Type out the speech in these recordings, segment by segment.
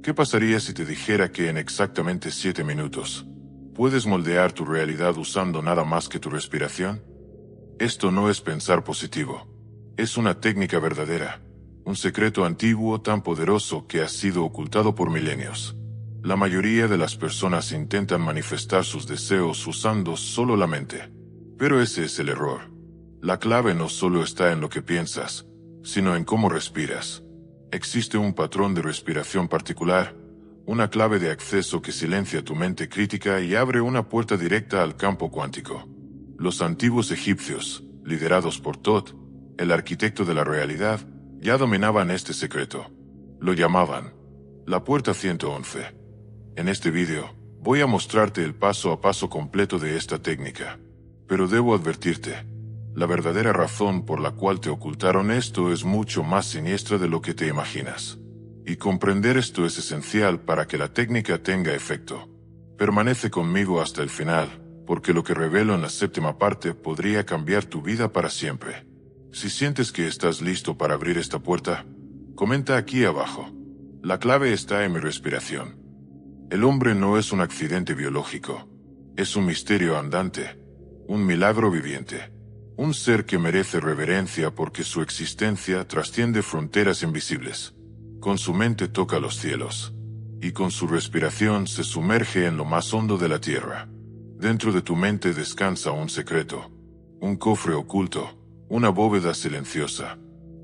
¿Qué pasaría si te dijera que en exactamente 7 minutos puedes moldear tu realidad usando nada más que tu respiración? Esto no es pensar positivo. Es una técnica verdadera, un secreto antiguo tan poderoso que ha sido ocultado por milenios. La mayoría de las personas intentan manifestar sus deseos usando solo la mente. Pero ese es el error. La clave no solo está en lo que piensas, sino en cómo respiras. Existe un patrón de respiración particular, una clave de acceso que silencia tu mente crítica y abre una puerta directa al campo cuántico. Los antiguos egipcios, liderados por Thoth, el arquitecto de la realidad, ya dominaban este secreto. Lo llamaban la puerta 111. En este vídeo, voy a mostrarte el paso a paso completo de esta técnica. Pero debo advertirte, la verdadera razón por la cual te ocultaron esto es mucho más siniestra de lo que te imaginas. Y comprender esto es esencial para que la técnica tenga efecto. Permanece conmigo hasta el final, porque lo que revelo en la 7ª parte podría cambiar tu vida para siempre. Si sientes que estás listo para abrir esta puerta, comenta aquí abajo. La clave está en mi respiración. El hombre no es un accidente biológico. Es un misterio andante, un milagro viviente. Un ser que merece reverencia porque su existencia trasciende fronteras invisibles. Con su mente toca los cielos, y con su respiración se sumerge en lo más hondo de la tierra. Dentro de tu mente descansa un secreto, un cofre oculto, una bóveda silenciosa.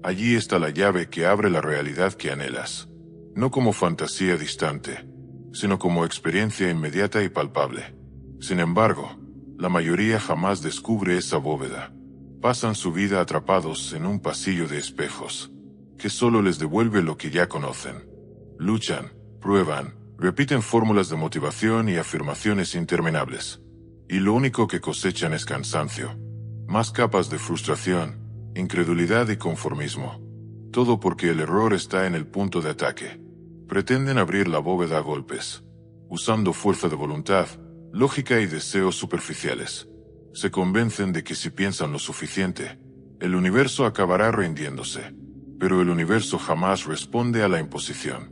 Allí está la llave que abre la realidad que anhelas. No como fantasía distante, sino como experiencia inmediata y palpable. Sin embargo, la mayoría jamás descubre esa bóveda. Pasan su vida atrapados en un pasillo de espejos, que solo les devuelve lo que ya conocen. Luchan, prueban, repiten fórmulas de motivación y afirmaciones interminables. Y lo único que cosechan es cansancio, más capas de frustración, incredulidad y conformismo. Todo porque el error está en el punto de ataque. Pretenden abrir la bóveda a golpes, usando fuerza de voluntad, lógica y deseos superficiales. Se convencen de que si piensan lo suficiente, el universo acabará rindiéndose. Pero el universo jamás responde a la imposición.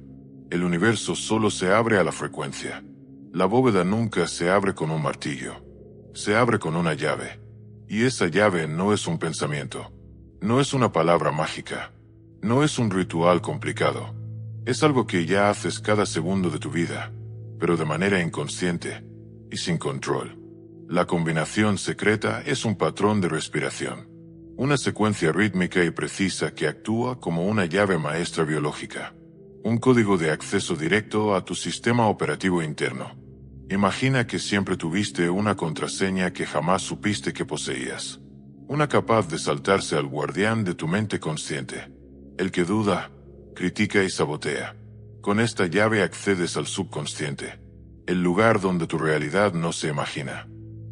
El universo solo se abre a la frecuencia. La bóveda nunca se abre con un martillo. Se abre con una llave. Y esa llave no es un pensamiento. No es una palabra mágica. No es un ritual complicado. Es algo que ya haces cada segundo de tu vida, pero de manera inconsciente y sin control. La combinación secreta es un patrón de respiración. Una secuencia rítmica y precisa que actúa como una llave maestra biológica. Un código de acceso directo a tu sistema operativo interno. Imagina que siempre tuviste una contraseña que jamás supiste que poseías. Una capaz de saltarse al guardián de tu mente consciente. El que duda, critica y sabotea. Con esta llave accedes al subconsciente. El lugar donde tu realidad no se imagina,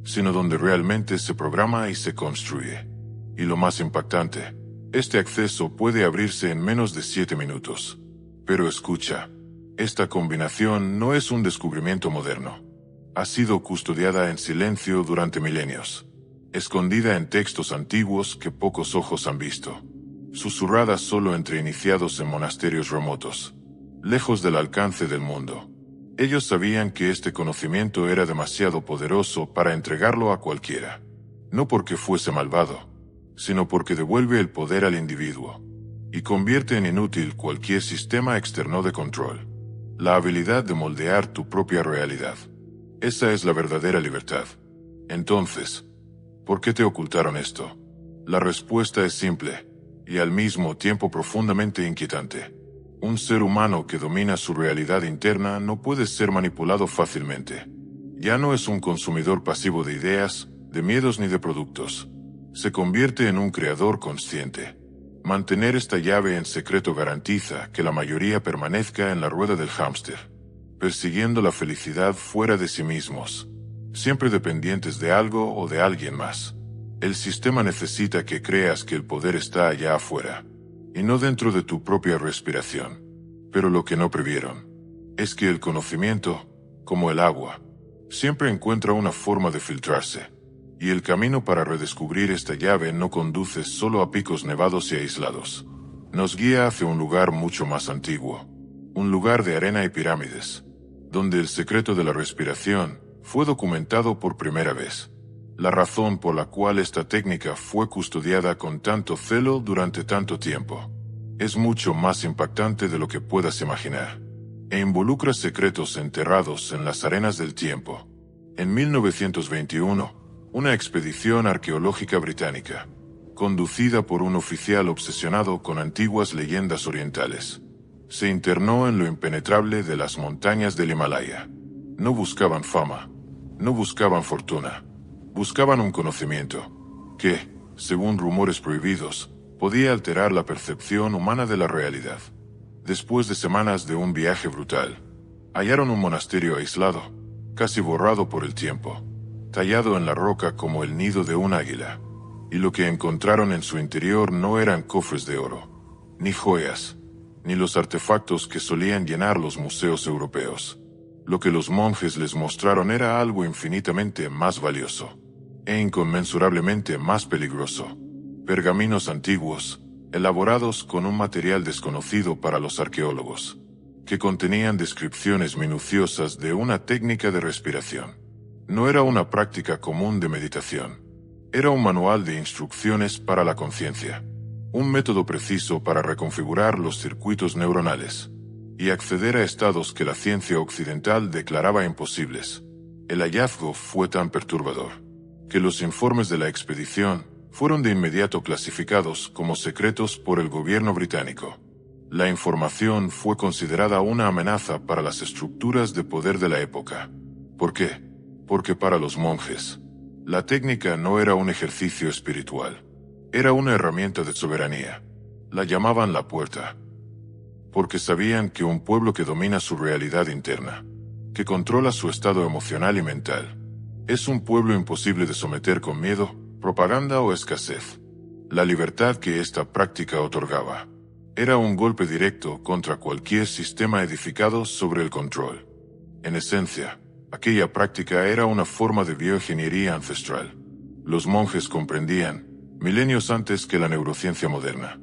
sino donde realmente se programa y se construye. Y lo más impactante, este acceso puede abrirse en menos de 7 minutos. Pero escucha, esta combinación no es un descubrimiento moderno. Ha sido custodiada en silencio durante milenios, escondida en textos antiguos que pocos ojos han visto, susurrada solo entre iniciados en monasterios remotos, lejos del alcance del mundo. Ellos sabían que este conocimiento era demasiado poderoso para entregarlo a cualquiera. No porque fuese malvado, sino porque devuelve el poder al individuo y convierte en inútil cualquier sistema externo de control. La habilidad de moldear tu propia realidad. Esa es la verdadera libertad. Entonces, ¿por qué te ocultaron esto? La respuesta es simple, y al mismo tiempo profundamente inquietante. Un ser humano que domina su realidad interna no puede ser manipulado fácilmente. Ya no es un consumidor pasivo de ideas, de miedos ni de productos. Se convierte en un creador consciente. Mantener esta llave en secreto garantiza que la mayoría permanezca en la rueda del hámster, persiguiendo la felicidad fuera de sí mismos, siempre dependientes de algo o de alguien más. El sistema necesita que creas que el poder está allá afuera, y no dentro de tu propia respiración. Pero lo que no previeron es que el conocimiento, como el agua, siempre encuentra una forma de filtrarse, y el camino para redescubrir esta llave no conduce solo a picos nevados y aislados. Nos guía hacia un lugar mucho más antiguo, un lugar de arena y pirámides, donde el secreto de la respiración fue documentado por primera vez. La razón por la cual esta técnica fue custodiada con tanto celo durante tanto tiempo es mucho más impactante de lo que puedas imaginar, e involucra secretos enterrados en las arenas del tiempo. En 1921, una expedición arqueológica británica, conducida por un oficial obsesionado con antiguas leyendas orientales, se internó en lo impenetrable de las montañas del Himalaya. No buscaban fama, no buscaban fortuna, buscaban un conocimiento que, según rumores prohibidos, podía alterar la percepción humana de la realidad. Después de semanas de un viaje brutal, hallaron un monasterio aislado, casi borrado por el tiempo, tallado en la roca como el nido de un águila, y lo que encontraron en su interior no eran cofres de oro, ni joyas, ni los artefactos que solían llenar los museos europeos. Lo que los monjes les mostraron era algo infinitamente más valioso e inconmensurablemente más peligroso: pergaminos antiguos, elaborados con un material desconocido para los arqueólogos, que contenían descripciones minuciosas de una técnica de respiración. No era una práctica común de meditación, era un manual de instrucciones para la conciencia, un método preciso para reconfigurar los circuitos neuronales y acceder a estados que la ciencia occidental declaraba imposibles. El hallazgo fue tan perturbador que los informes de la expedición fueron de inmediato clasificados como secretos por el gobierno británico. La información fue considerada una amenaza para las estructuras de poder de la época. ¿Por qué? Porque para los monjes, la técnica no era un ejercicio espiritual, era una herramienta de soberanía. La llamaban la puerta, porque sabían que un pueblo que domina su realidad interna, que controla su estado emocional y mental, es un pueblo imposible de someter con miedo, propaganda o escasez. La libertad que esta práctica otorgaba era un golpe directo contra cualquier sistema edificado sobre el control. En esencia, aquella práctica era una forma de bioingeniería ancestral. Los monjes comprendían, milenios antes que la neurociencia moderna,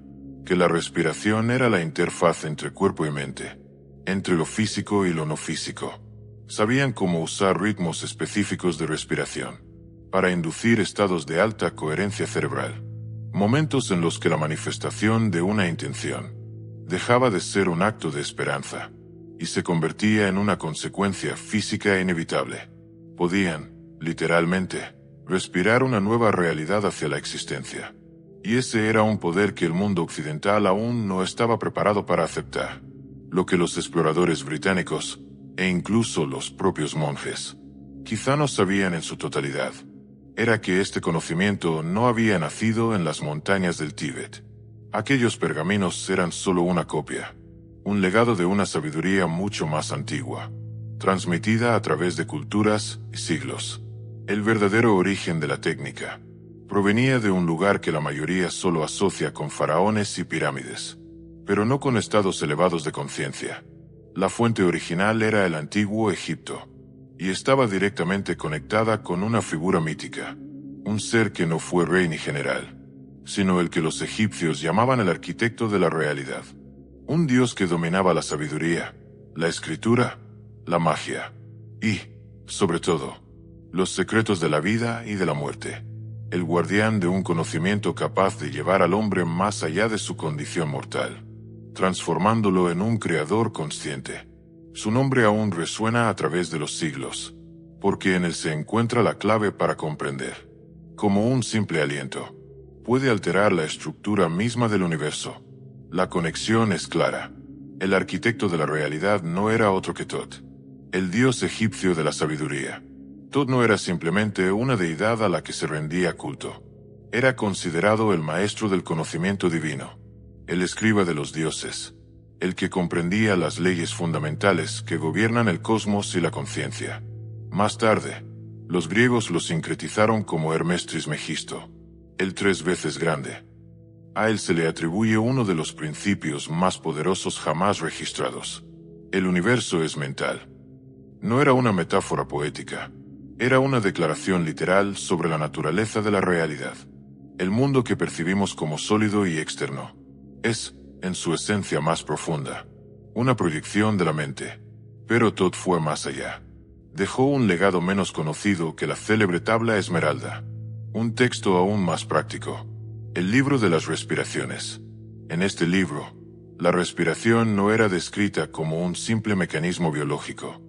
que la respiración era la interfaz entre cuerpo y mente, entre lo físico y lo no físico. Sabían cómo usar ritmos específicos de respiración para inducir estados de alta coherencia cerebral, momentos en los que la manifestación de una intención dejaba de ser un acto de esperanza y se convertía en una consecuencia física inevitable. Podían, literalmente, respirar una nueva realidad hacia la existencia. Y ese era un poder que el mundo occidental aún no estaba preparado para aceptar. Lo que los exploradores británicos, e incluso los propios monjes, quizá no sabían en su totalidad, era que este conocimiento no había nacido en las montañas del Tíbet. Aquellos pergaminos eran solo una copia, un legado de una sabiduría mucho más antigua, transmitida a través de culturas y siglos. El verdadero origen de la técnica provenía de un lugar que la mayoría solo asocia con faraones y pirámides, pero no con estados elevados de conciencia. La fuente original era el antiguo Egipto, y estaba directamente conectada con una figura mítica, un ser que no fue rey ni general, sino el que los egipcios llamaban el arquitecto de la realidad. Un dios que dominaba la sabiduría, la escritura, la magia y, sobre todo, los secretos de la vida y de la muerte. El guardián de un conocimiento capaz de llevar al hombre más allá de su condición mortal, transformándolo en un creador consciente. Su nombre aún resuena a través de los siglos, porque en él se encuentra la clave para comprender, como un simple aliento puede alterar la estructura misma del universo. La conexión es clara. El arquitecto de la realidad no era otro que Tot, el dios egipcio de la sabiduría. Tot no era simplemente una deidad a la que se rendía culto. Era considerado el maestro del conocimiento divino, el escriba de los dioses, el que comprendía las leyes fundamentales que gobiernan el cosmos y la conciencia. Más tarde, los griegos lo sincretizaron como Hermes Trismegisto, el 3 veces grande. A él se le atribuye uno de los principios más poderosos jamás registrados. El universo es mental. No era una metáfora poética. Era una declaración literal sobre la naturaleza de la realidad. El mundo que percibimos como sólido y externo es, en su esencia más profunda, una proyección de la mente. Pero Todd fue más allá. Dejó un legado menos conocido que la célebre tabla Esmeralda. Un texto aún más práctico. El libro de las respiraciones. En este libro, la respiración no era descrita como un simple mecanismo biológico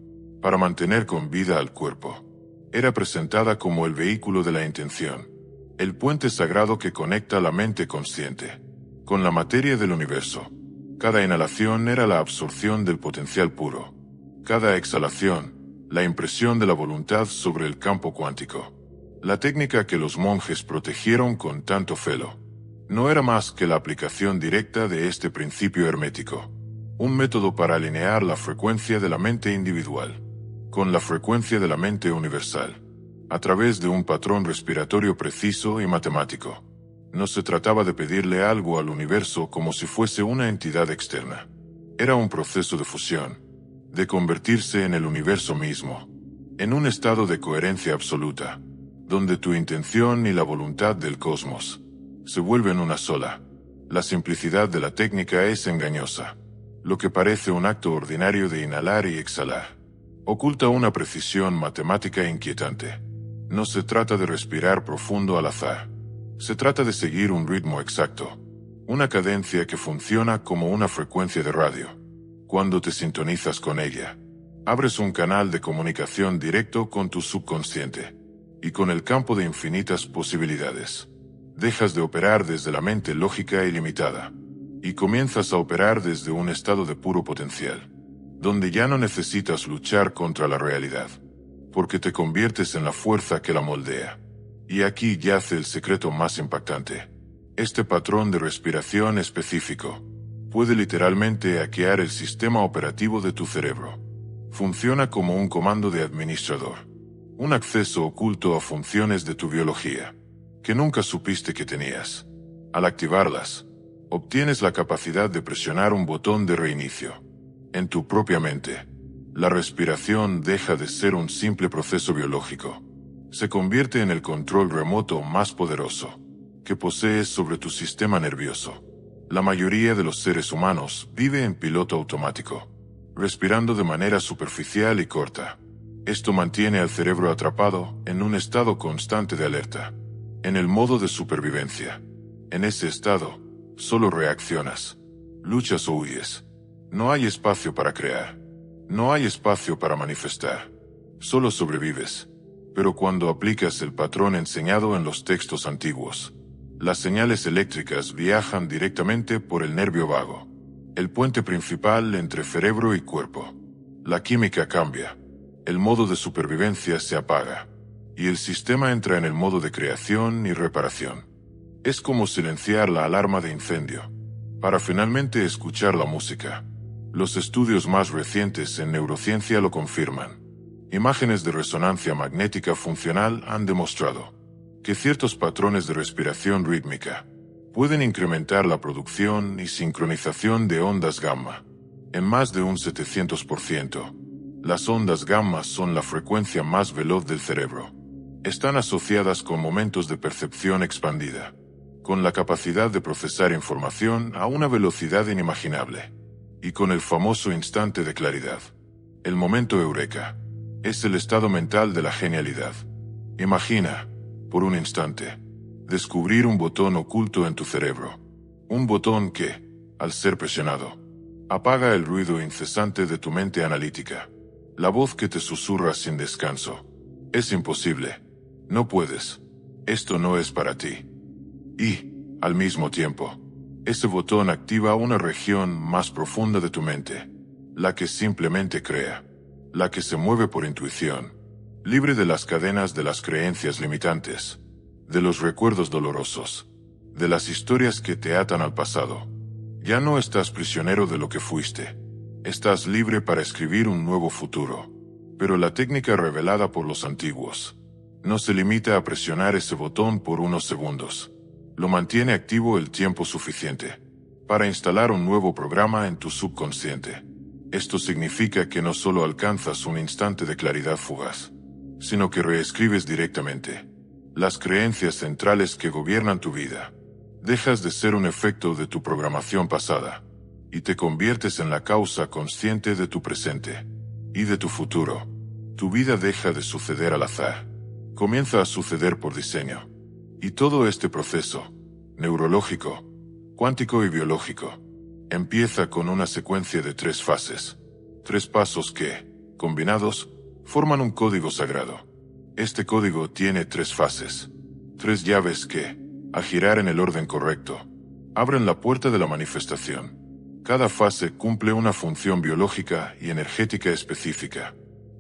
para mantener con vida al cuerpo. Era presentada como el vehículo de la intención, el puente sagrado que conecta la mente consciente con la materia del universo. Cada inhalación era la absorción del potencial puro. Cada exhalación, la impresión de la voluntad sobre el campo cuántico. La técnica que los monjes protegieron con tanto celo no era más que la aplicación directa de este principio hermético. Un método para alinear la frecuencia de la mente individual con la frecuencia de la mente universal, a través de un patrón respiratorio preciso y matemático. No se trataba de pedirle algo al universo como si fuese una entidad externa. Era un proceso de fusión, de convertirse en el universo mismo, en un estado de coherencia absoluta, donde tu intención y la voluntad del cosmos se vuelven una sola. La simplicidad de la técnica es engañosa. Lo que parece un acto ordinario de inhalar y exhalar oculta una precisión matemática inquietante. No se trata de respirar profundo al azar. Se trata de seguir un ritmo exacto, una cadencia que funciona como una frecuencia de radio. Cuando te sintonizas con ella, abres un canal de comunicación directo con tu subconsciente y con el campo de infinitas posibilidades. Dejas de operar desde la mente lógica y limitada y comienzas a operar desde un estado de puro potencial, donde ya no necesitas luchar contra la realidad, porque te conviertes en la fuerza que la moldea. Y aquí yace el secreto más impactante. Este patrón de respiración específico puede literalmente hackear el sistema operativo de tu cerebro. Funciona como un comando de administrador, un acceso oculto a funciones de tu biología que nunca supiste que tenías. Al activarlas, obtienes la capacidad de presionar un botón de reinicio en tu propia mente. La respiración deja de ser un simple proceso biológico. Se convierte en el control remoto más poderoso que posees sobre tu sistema nervioso. La mayoría de los seres humanos vive en piloto automático, respirando de manera superficial y corta. Esto mantiene al cerebro atrapado en un estado constante de alerta, en el modo de supervivencia. En ese estado, solo reaccionas, luchas o huyes. No hay espacio para crear. No hay espacio para manifestar. Solo sobrevives. Pero cuando aplicas el patrón enseñado en los textos antiguos, las señales eléctricas viajan directamente por el nervio vago, el puente principal entre cerebro y cuerpo. La química cambia. El modo de supervivencia se apaga, y el sistema entra en el modo de creación y reparación. Es como silenciar la alarma de incendio, para finalmente escuchar la música. Los estudios más recientes en neurociencia lo confirman. Imágenes de resonancia magnética funcional han demostrado que ciertos patrones de respiración rítmica pueden incrementar la producción y sincronización de ondas gamma en más de un 700%. Las ondas gamma son la frecuencia más veloz del cerebro. Están asociadas con momentos de percepción expandida, con la capacidad de procesar información a una velocidad inimaginable, y con el famoso instante de claridad. El momento eureka es el estado mental de la genialidad. Imagina, por un instante, descubrir un botón oculto en tu cerebro. Un botón que, al ser presionado, apaga el ruido incesante de tu mente analítica. La voz que te susurra sin descanso. Es imposible. No puedes. Esto no es para ti. Y, al mismo tiempo, ese botón activa una región más profunda de tu mente, la que simplemente crea, la que se mueve por intuición, libre de las cadenas de las creencias limitantes, de los recuerdos dolorosos, de las historias que te atan al pasado. Ya no estás prisionero de lo que fuiste. Estás libre para escribir un nuevo futuro. Pero la técnica revelada por los antiguos no se limita a presionar ese botón por unos segundos. Lo mantiene activo el tiempo suficiente para instalar un nuevo programa en tu subconsciente. Esto significa que no solo alcanzas un instante de claridad fugaz, sino que reescribes directamente las creencias centrales que gobiernan tu vida. Dejas de ser un efecto de tu programación pasada y te conviertes en la causa consciente de tu presente y de tu futuro. Tu vida deja de suceder al azar. Comienza a suceder por diseño. Y todo este proceso, neurológico, cuántico y biológico, empieza con una secuencia de 3 fases. 3 pasos que, combinados, forman un código sagrado. Este código tiene 3 fases. 3 llaves que, al girar en el orden correcto, abren la puerta de la manifestación. Cada fase cumple una función biológica y energética específica,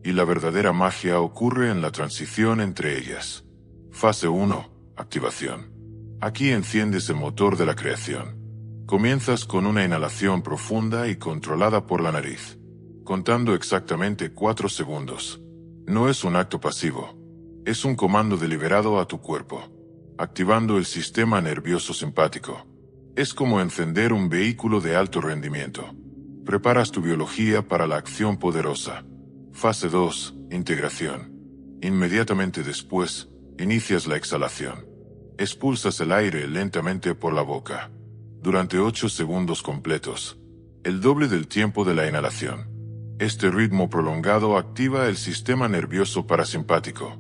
y la verdadera magia ocurre en la transición entre ellas. Fase 1. Activación. Aquí enciendes el motor de la creación. Comienzas con una inhalación profunda y controlada por la nariz, contando exactamente 4 segundos. No es un acto pasivo. Es un comando deliberado a tu cuerpo, activando el sistema nervioso simpático. Es como encender un vehículo de alto rendimiento. Preparas tu biología para la acción poderosa. Fase 2. Integración. Inmediatamente después, inicias la exhalación. Expulsas el aire lentamente por la boca, durante 8 segundos completos, el doble del tiempo de la inhalación. Este ritmo prolongado activa el sistema nervioso parasimpático,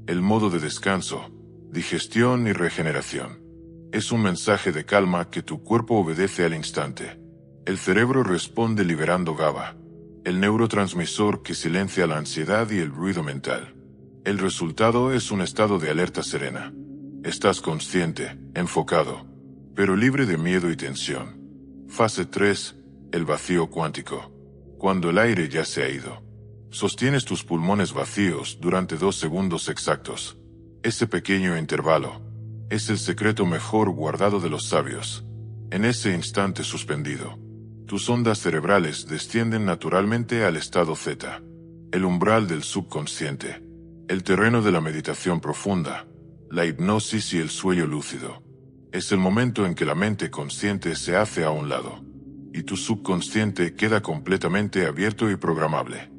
el modo de descanso, digestión y regeneración. Es un mensaje de calma que tu cuerpo obedece al instante. El cerebro responde liberando GABA, el neurotransmisor que silencia la ansiedad y el ruido mental. El resultado es un estado de alerta serena. Estás consciente, enfocado, pero libre de miedo y tensión. Fase 3. El vacío cuántico. Cuando el aire ya se ha ido, sostienes tus pulmones vacíos durante 2 segundos exactos. Ese pequeño intervalo es el secreto mejor guardado de los sabios. En ese instante suspendido, tus ondas cerebrales descienden naturalmente al estado Z, el umbral del subconsciente, el terreno de la meditación profunda, la hipnosis y el sueño lúcido. Es el momento en que la mente consciente se hace a un lado, y tu subconsciente queda completamente abierto y programable.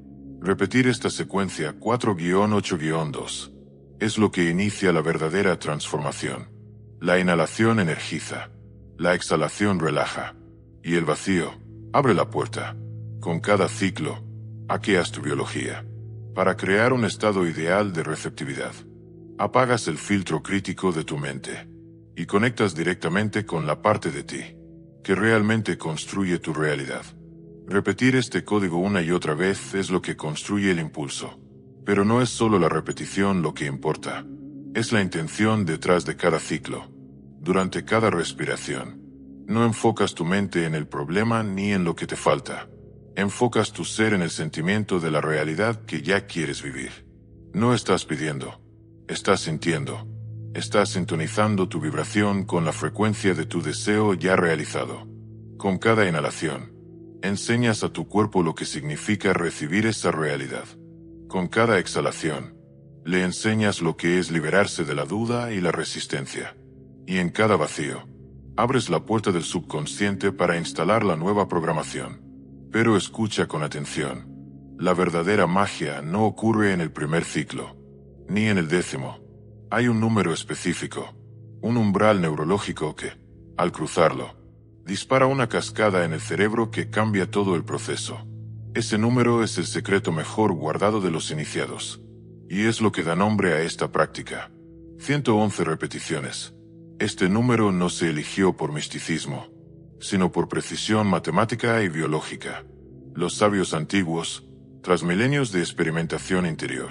Repetir esta secuencia 4-8-2 es lo que inicia la verdadera transformación. La inhalación energiza, la exhalación relaja, y el vacío abre la puerta. Con cada ciclo, hackeas tu biología para crear un estado ideal de receptividad. Apagas el filtro crítico de tu mente y conectas directamente con la parte de ti que realmente construye tu realidad. Repetir este código una y otra vez es lo que construye el impulso. Pero no es solo la repetición lo que importa. Es la intención detrás de cada ciclo. Durante cada respiración, no enfocas tu mente en el problema ni en lo que te falta. Enfocas tu ser en el sentimiento de la realidad que ya quieres vivir. No estás pidiendo, estás sintiendo. Estás sintonizando tu vibración con la frecuencia de tu deseo ya realizado. Con cada inhalación, enseñas a tu cuerpo lo que significa recibir esa realidad. Con cada exhalación, le enseñas lo que es liberarse de la duda y la resistencia. Y en cada vacío, abres la puerta del subconsciente para instalar la nueva programación. Pero escucha con atención. La verdadera magia no ocurre en el primer ciclo, ni en el 10º. Hay un número específico, un umbral neurológico que, al cruzarlo, dispara una cascada en el cerebro que cambia todo el proceso. Ese número es el secreto mejor guardado de los iniciados, y es lo que da nombre a esta práctica. 111 repeticiones. Este número no se eligió por misticismo, sino por precisión matemática y biológica. Los sabios antiguos, tras milenios de experimentación interior,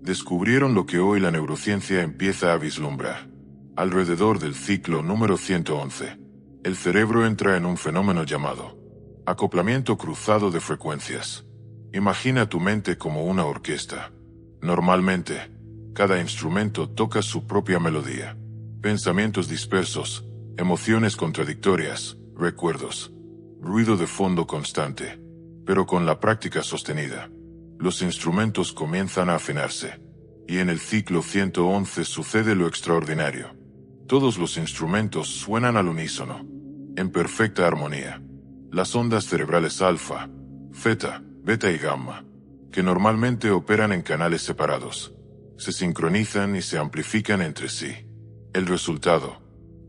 descubrieron lo que hoy la neurociencia empieza a vislumbrar. Alrededor del ciclo número 111, el cerebro entra en un fenómeno llamado acoplamiento cruzado de frecuencias. Imagina tu mente como una orquesta. Normalmente, cada instrumento toca su propia melodía. Pensamientos dispersos, emociones contradictorias, recuerdos, ruido de fondo constante. Pero con la práctica sostenida, los instrumentos comienzan a afinarse. Y en el ciclo 111 sucede lo extraordinario. Todos los instrumentos suenan al unísono, en perfecta armonía. Las ondas cerebrales alfa, zeta, beta y gamma, que normalmente operan en canales separados, se sincronizan y se amplifican entre sí. El resultado,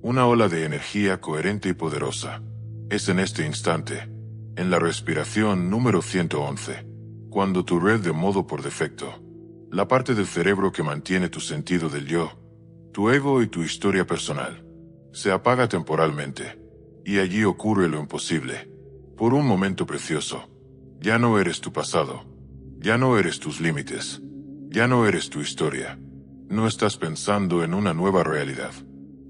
una ola de energía coherente y poderosa. Es en este instante, En la respiración número 111, cuando tu red de modo por defecto, la parte del cerebro que mantiene tu sentido del yo, tu ego y tu historia personal, se apaga temporalmente, y allí ocurre lo imposible. Por un momento precioso, ya no eres tu pasado, ya no eres tus límites, ya no eres tu historia. No estás pensando en una nueva realidad.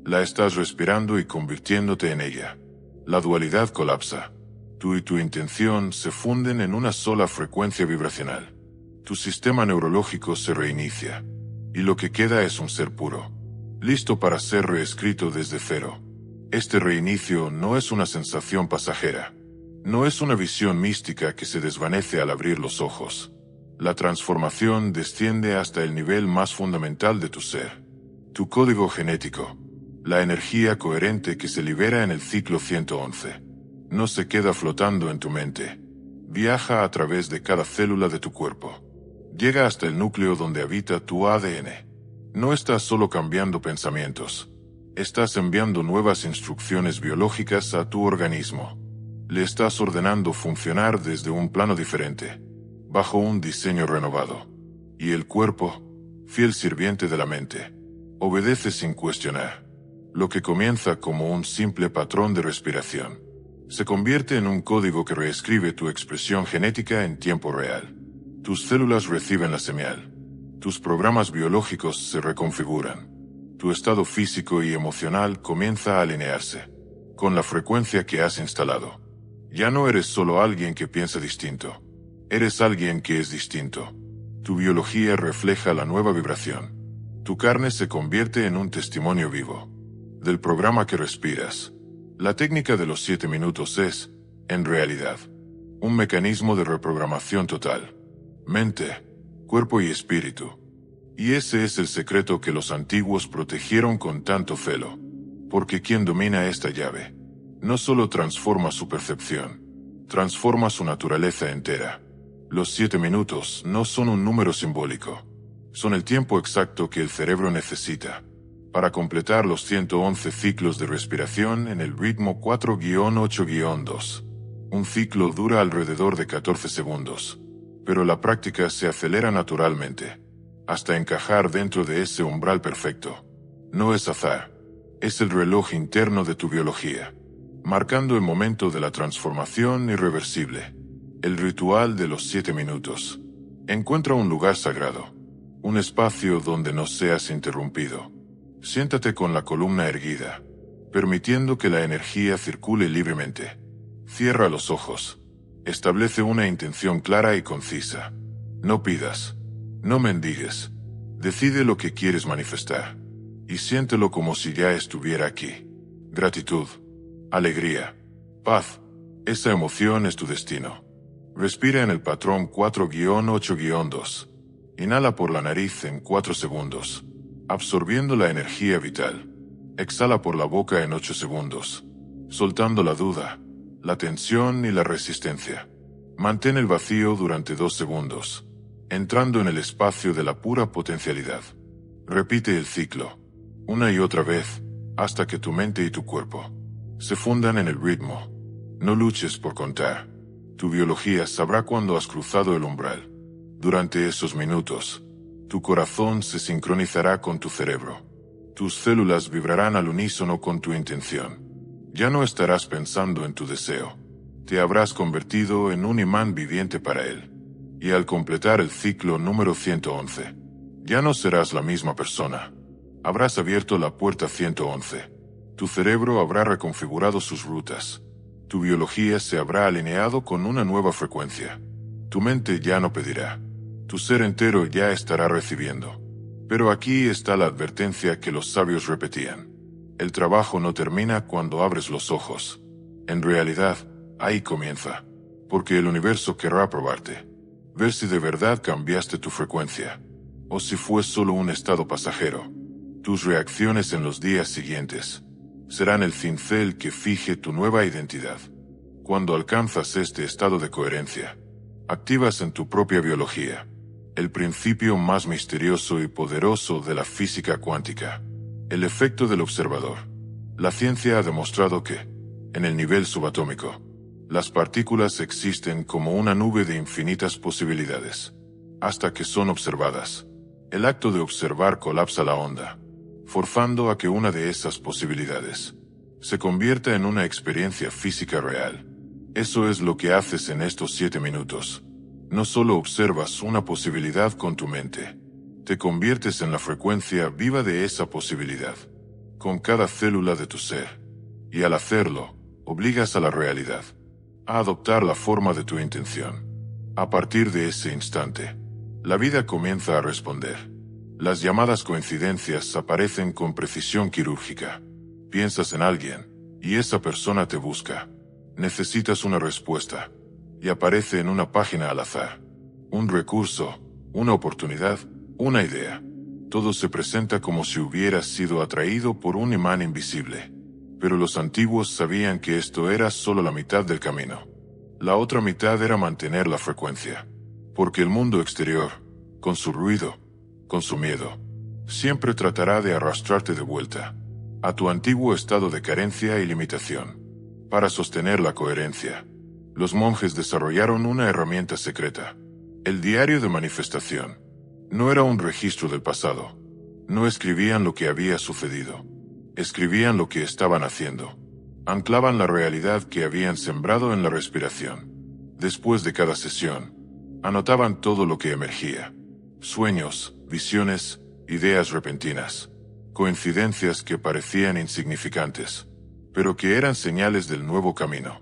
La estás respirando y convirtiéndote en ella. La dualidad colapsa. Tú y tu intención se funden en una sola frecuencia vibracional. Tu sistema neurológico se reinicia. Y lo que queda es un ser puro, listo para ser reescrito desde cero. Este reinicio no es una sensación pasajera. No es una visión mística que se desvanece al abrir los ojos. La transformación desciende hasta el nivel más fundamental de tu ser. Tu código genético. La energía coherente que se libera en el ciclo 111. No se queda flotando en tu mente. Viaja a través de cada célula de tu cuerpo. Llega hasta el núcleo donde habita tu ADN. No estás solo cambiando pensamientos. Estás enviando nuevas instrucciones biológicas a tu organismo. Le estás ordenando funcionar desde un plano diferente, bajo un diseño renovado. Y el cuerpo, fiel sirviente de la mente, obedece sin cuestionar. Lo que comienza como un simple patrón de respiración, se convierte en un código que reescribe tu expresión genética en tiempo real. Tus células reciben la señal. Tus programas biológicos se reconfiguran. Tu estado físico y emocional comienza a alinearse con la frecuencia que has instalado. Ya no eres solo alguien que piensa distinto. Eres alguien que es distinto. Tu biología refleja la nueva vibración. Tu carne se convierte en un testimonio vivo del programa que respiras. La técnica de los 7 minutos es, en realidad, un mecanismo de reprogramación total. Mente, cuerpo y espíritu. Y ese es el secreto que los antiguos protegieron con tanto celo. Porque quien domina esta llave, no solo transforma su percepción, transforma su naturaleza entera. Los 7 minutos no son un número simbólico. Son el tiempo exacto que el cerebro necesita para completar los 111 ciclos de respiración en el ritmo 4-8-2. Un ciclo dura alrededor de 14 segundos, pero la práctica se acelera naturalmente, hasta encajar dentro de ese umbral perfecto. No es azar, es el reloj interno de tu biología, marcando el momento de la transformación irreversible. El ritual de los 7 minutos. Encuentra un lugar sagrado, un espacio donde no seas interrumpido. Siéntate con la columna erguida, permitiendo que la energía circule libremente. Cierra los ojos. Establece una intención clara y concisa. No pidas. No mendigues. Decide lo que quieres manifestar. Y siéntelo como si ya estuviera aquí. Gratitud. Alegría. Paz. Esa emoción es tu destino. Respira en el patrón 4-8-2. Inhala por la nariz en 4 segundos, absorbiendo la energía vital. Exhala por la boca en 8 segundos, soltando la duda, la tensión y la resistencia. Mantén el vacío durante 2 segundos, entrando en el espacio de la pura potencialidad. Repite el ciclo, una y otra vez, hasta que tu mente y tu cuerpo se fundan en el ritmo. No luches por contar. Tu biología sabrá cuándo has cruzado el umbral. Durante esos minutos, tu corazón se sincronizará con tu cerebro. Tus células vibrarán al unísono con tu intención. Ya no estarás pensando en tu deseo. Te habrás convertido en un imán viviente para él. Y al completar el ciclo número 111, ya no serás la misma persona. Habrás abierto la puerta 111. Tu cerebro habrá reconfigurado sus rutas. Tu biología se habrá alineado con una nueva frecuencia. Tu mente ya no pedirá. Tu ser entero ya estará recibiendo. Pero aquí está la advertencia que los sabios repetían. El trabajo no termina cuando abres los ojos. En realidad, ahí comienza. Porque el universo querrá probarte. Ver si de verdad cambiaste tu frecuencia. O si fue solo un estado pasajero. Tus reacciones en los días siguientes serán el cincel que fije tu nueva identidad. Cuando alcanzas este estado de coherencia, activas en tu propia biología el principio más misterioso y poderoso de la física cuántica, el efecto del observador. La ciencia ha demostrado que, en el nivel subatómico, Las partículas existen como una nube de infinitas posibilidades, hasta que son observadas. El acto de observar colapsa la onda, forzando a que una de esas posibilidades se convierta en una experiencia física real. Eso es lo que haces en estos 7 minutos. No solo observas una posibilidad con tu mente, te conviertes en la frecuencia viva de esa posibilidad, con cada célula de tu ser. Y al hacerlo, obligas a la realidad a adoptar la forma de tu intención. A partir de ese instante, la vida comienza a responder. Las llamadas coincidencias aparecen con precisión quirúrgica. Piensas en alguien, y esa persona te busca. Necesitas una respuesta, y aparece en una página al azar. Un recurso, una oportunidad, una idea. Todo se presenta como si hubieras sido atraído por un imán invisible. Pero los antiguos sabían que esto era solo la mitad del camino. La otra mitad era mantener la frecuencia. Porque el mundo exterior, con su ruido, con su miedo, siempre tratará de arrastrarte de vuelta a tu antiguo estado de carencia y limitación. Para sostener la coherencia, los monjes desarrollaron una herramienta secreta: el diario de manifestación. No era un registro del pasado. No escribían lo que había sucedido. Escribían lo que estaban haciendo. Anclaban la realidad que habían sembrado en la respiración. Después de cada sesión, anotaban todo lo que emergía. Sueños, visiones, ideas repentinas. Coincidencias que parecían insignificantes, pero que eran señales del nuevo camino.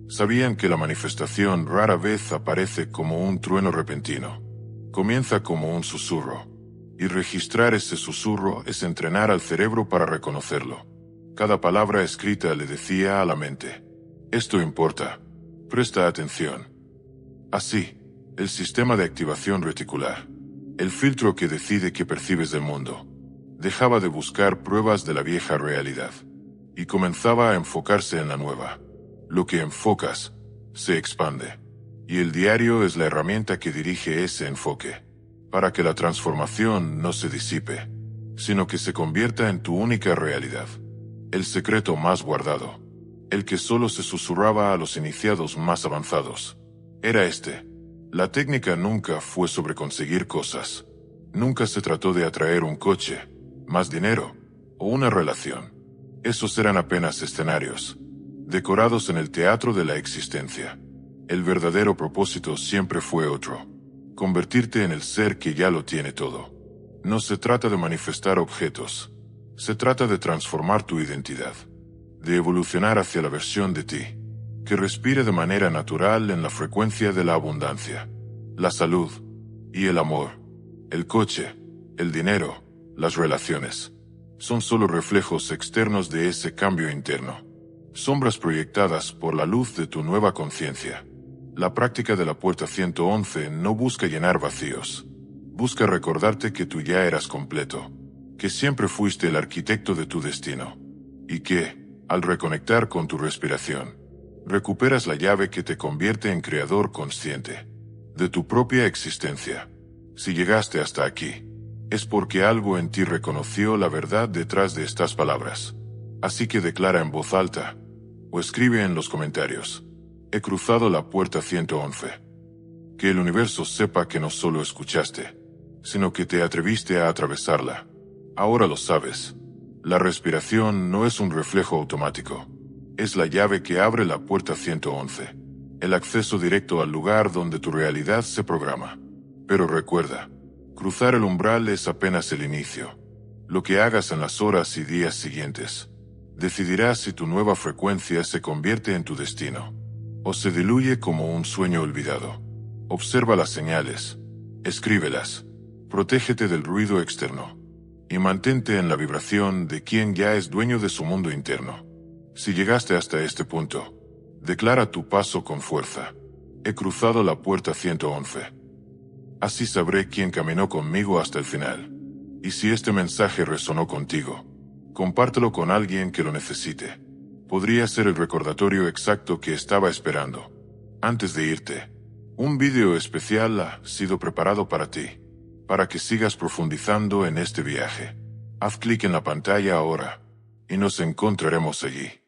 Sabían que la manifestación rara vez aparece como un trueno repentino. Comienza como un susurro. Y registrar ese susurro es entrenar al cerebro para reconocerlo. Cada palabra escrita le decía a la mente: esto importa, presta atención. Así, el sistema de activación reticular, el filtro que decide qué percibes del mundo, dejaba de buscar pruebas de la vieja realidad y comenzaba a enfocarse en la nueva. Lo que enfocas se expande, y el diario es la herramienta que dirige ese enfoque, para que la transformación no se disipe, sino que se convierta en tu única realidad. El secreto más guardado, el que solo se susurraba a los iniciados más avanzados, era este: la técnica nunca fue sobre conseguir cosas. Nunca se trató de atraer un coche, más dinero, o una relación. Esos eran apenas escenarios, decorados en el teatro de la existencia. El verdadero propósito siempre fue otro: convertirte en el ser que ya lo tiene todo. No se trata de manifestar objetos, se trata de transformar tu identidad, de evolucionar hacia la versión de ti que respire de manera natural en la frecuencia de la abundancia, la salud y el amor. El coche, el dinero, las relaciones, son solo reflejos externos de ese cambio interno, sombras proyectadas por la luz de tu nueva conciencia. La práctica de la puerta 111 no busca llenar vacíos, busca recordarte que tú ya eras completo, que siempre fuiste el arquitecto de tu destino, y que, al reconectar con tu respiración, recuperas la llave que te convierte en creador consciente de tu propia existencia. Si llegaste hasta aquí, es porque algo en ti reconoció la verdad detrás de estas palabras. Así que declara en voz alta, o escribe en los comentarios: he cruzado la puerta 111. Que el universo sepa que no solo escuchaste, sino que te atreviste a atravesarla. Ahora lo sabes. La respiración no es un reflejo automático. Es la llave que abre la puerta 111. El acceso directo al lugar donde tu realidad se programa. Pero recuerda, cruzar el umbral es apenas el inicio. Lo que hagas en las horas y días siguientes decidirá si tu nueva frecuencia se convierte en tu destino o se diluye como un sueño olvidado. Observa las señales, escríbelas, protégete del ruido externo y mantente en la vibración de quien ya es dueño de su mundo interno. Si llegaste hasta este punto, declara tu paso con fuerza: he cruzado la puerta 111. Así sabré quién caminó conmigo hasta el final. Y si este mensaje resonó contigo, compártelo con alguien que lo necesite. Podría ser el recordatorio exacto que estaba esperando. Antes de irte, un vídeo especial ha sido preparado para ti, para que sigas profundizando en este viaje. Haz clic en la pantalla ahora, y nos encontraremos allí.